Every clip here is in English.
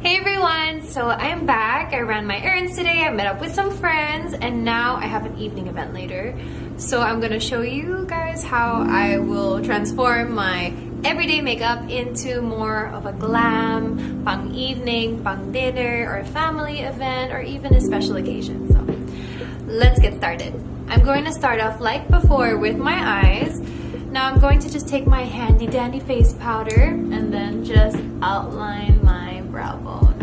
Hey everyone! So I'm back. I ran my errands today, I met up with some friends, and now I have an evening event later. So I'm gonna show you guys how I will transform my everyday makeup into more of a glam, pang evening, pang dinner, or family event, or even a special occasion. So let's get started. I'm going to start off like before with my eyes. Now I'm going to just take my handy dandy face powder and then just outline my brow bone.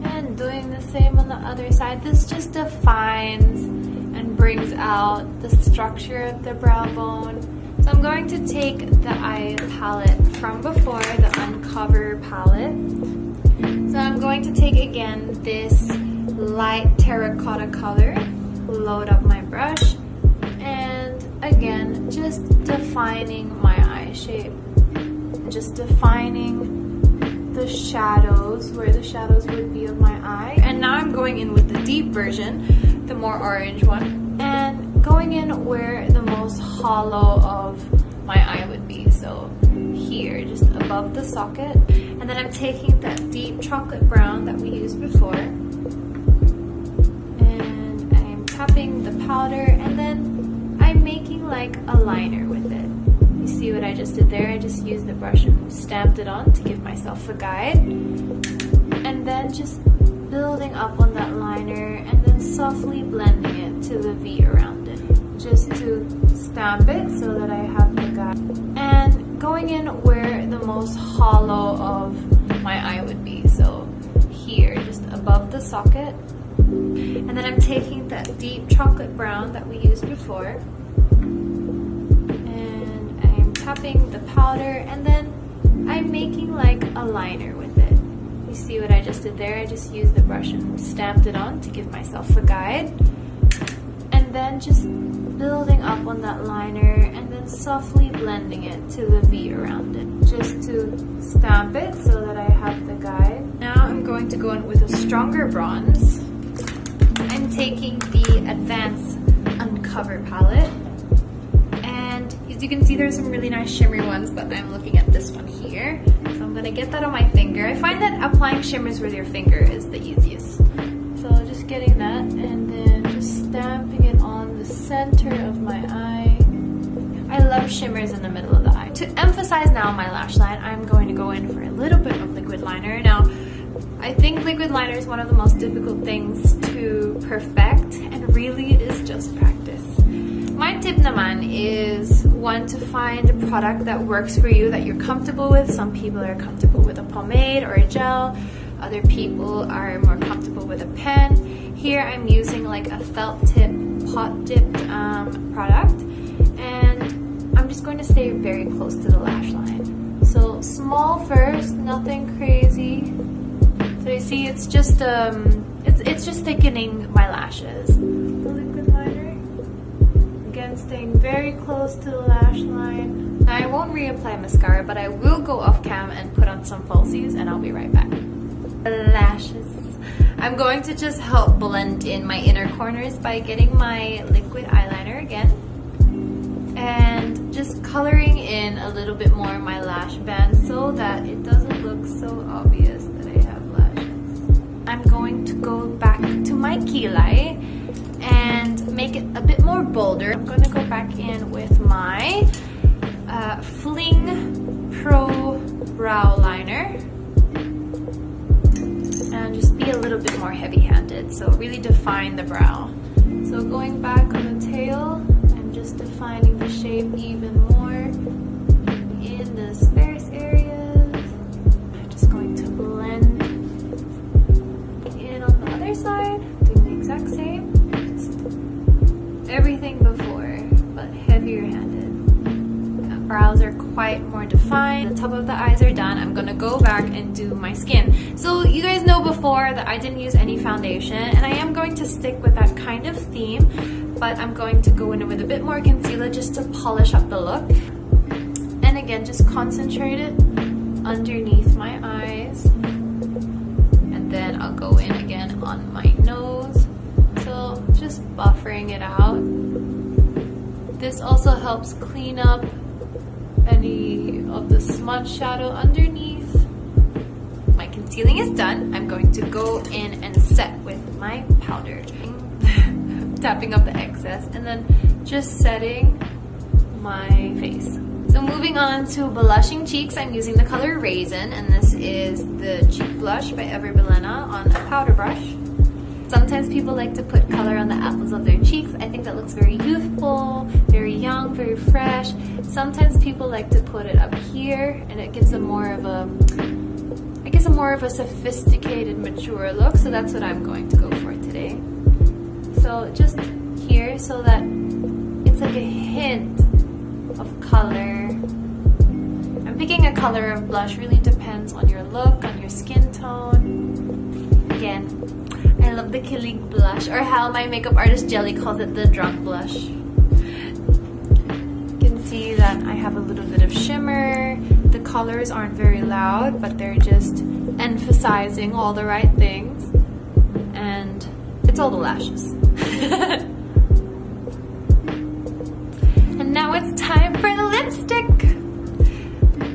And doing the same on the other side. This just defines and brings out the structure of the brow bone. So I'm going to take the eye palette from before, the Uncover palette. So I'm going to take again this light terracotta color, load up my brush, and again, just defining my eye shape. Just defining the shadows, where the shadows would be of my eye. And now I'm going in with the deep version, the more orange one, and going in where the most hollow of my eye would be. So here, just above the socket. And then I'm taking that deep chocolate brown that we used before, and I'm tapping the powder, and then I'm making like a liner with it. You see what I just did there? I just used the brush and stamped it on to give myself a guide. And then just building up on that liner and then softly blending it to the V around it. Just to stamp it so that I have the guide. And going in where the most hollow of my eye would be. So here, just above the socket. And then I'm taking that deep chocolate brown that we used before, and I'm tapping the powder, and then I'm making like a liner with it. You see what I just did there? I just used the brush and stamped it on to give myself a guide. And then just building up on that liner and then softly blending it to the V around it. Just to stamp it so that I have the guide. Now I'm going to go in with a stronger bronze. I'm taking the Advanced Uncover palette, and as you can see, there's some really nice shimmery ones, but I'm looking at this one here, so I'm gonna get that on my finger. I find that applying shimmers with your finger is the easiest, so just getting that and then just stamping it on the center of my eye. I love shimmers in the middle of the eye. To emphasize now my lash line, I'm going to go in for a little bit of liquid liner. Now, I think liquid liner is one of the most difficult things to perfect, and really it is just practice. My tip naman is one, to find a product that works for you, that you're comfortable with. Some people are comfortable with a pomade or a gel. Other people are more comfortable with a pen. Here I'm using like a felt tip, pot dipped product, and I'm just going to stay very close to the lash line. So small first, nothing crazy. So you see, it's just thickening my lashes. The liquid liner, again staying very close to the lash line. Now I won't reapply mascara, but I will go off cam and put on some falsies, and I'll be right back. The lashes. I'm going to just help blend in my inner corners by getting my liquid eyeliner again, and just coloring in a little bit more my lash band so that it doesn't look so obvious that I have lashes. I'm going to go back to my kilay and make it a bit more bolder. I'm going to go back in with my Fling Pro Brow Liner and just be a little bit more heavy-handed, so really define the brow. So going back on the tail, I'm just defining the shape even more in the sparse areas. I'm just going to blend in on the other side, doing the exact same. Just everything before, but heavier handed. Brows are quite more defined. The top of the eyes are done. I'm gonna go back and do my skin. So you guys know before that I didn't use any foundation, and I am going to stick with that kind of theme, but I'm going to go in with a bit more concealer just to polish up the look. And again, just concentrate it underneath my eyes, and then I'll go in again on my nose. So just buffering it out. This also helps clean up any of the smudge shadow underneath. concealing is done, I'm going to go in and set with my powder. Tapping up the excess and then just setting my face. So moving on to blushing cheeks, I'm using the color Raisin, and this is the Cheek Blush by Ever Belena on a powder brush. Sometimes people like to put color on the apples of their cheeks. I think that looks very youthful, very young, very fresh. Sometimes people like to put it up here, and it gives them more of a, I guess, a more of a sophisticated, mature look. So that's what I'm going to go for today. So just here, so that it's like a hint of color. I'm picking a color of blush, really depends on your look, on your skin tone. Again, I love the Kilig blush, or how my makeup artist Jelly calls it, the drunk blush. You can see that I have a little bit of shimmer. The colors aren't very loud, but they're just emphasizing all the right things. And it's all the lashes. And now it's time for the lipstick.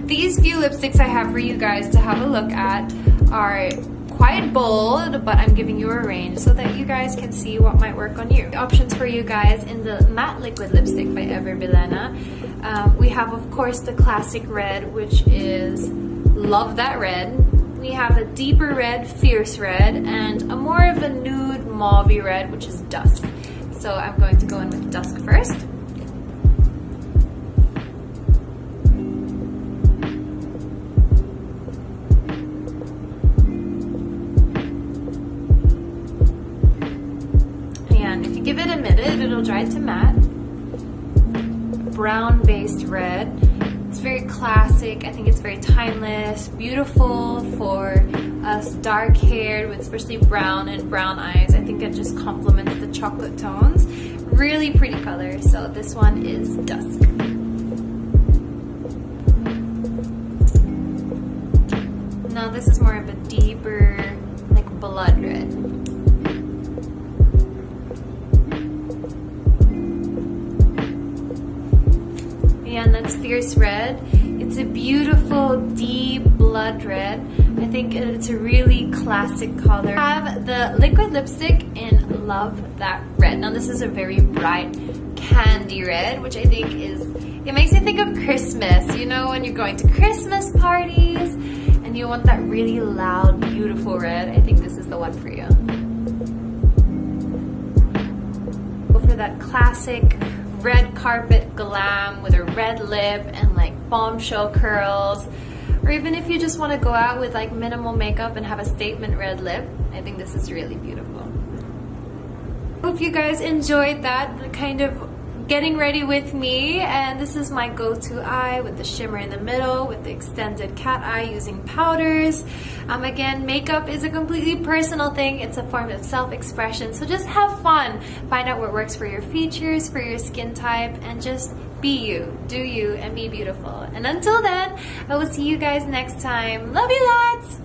These few lipsticks I have for you guys to have a look at are quite bold, but I'm giving you a range so that you guys can see what might work on you. Options for you guys in the matte liquid lipstick by Ever Belena. We have, of course, the classic red, which is Love That Red. We have a deeper red, Fierce Red, and a more of a nude mauvey red, which is Dusk. So I'm going to go in with Dusk first. And if you give it a minute, it'll dry to matte. Brown-based red. It's very classic. I think it's very timeless, beautiful for us dark-haired with especially brown and brown eyes. I think it just complements the chocolate tones. Really pretty color. So this one is Dusk. Now this is more of a deeper, like blood red. And that's Fierce Red. It's a beautiful deep blood red. I think it's a really classic color. I have the liquid lipstick in Love That Red. Now this is a very bright candy red, which I think is, it makes me think of Christmas. You know, when you're going to Christmas parties and you want that really loud, beautiful red, I think this is the one for you. Go for that classic red carpet glam with a red lip and like bombshell curls, or even if you just want to go out with like minimal makeup and have a statement red lip, I think this is really beautiful. Hope you guys enjoyed that kind of getting ready with me, and this is my go-to eye with the shimmer in the middle, with the extended cat eye using powders. Again, makeup is a completely personal thing. It's a form of self-expression, so just have fun. Find out what works for your features, for your skin type, and just be you, do you, and be beautiful. And until then, I will see you guys next time. Love you lots!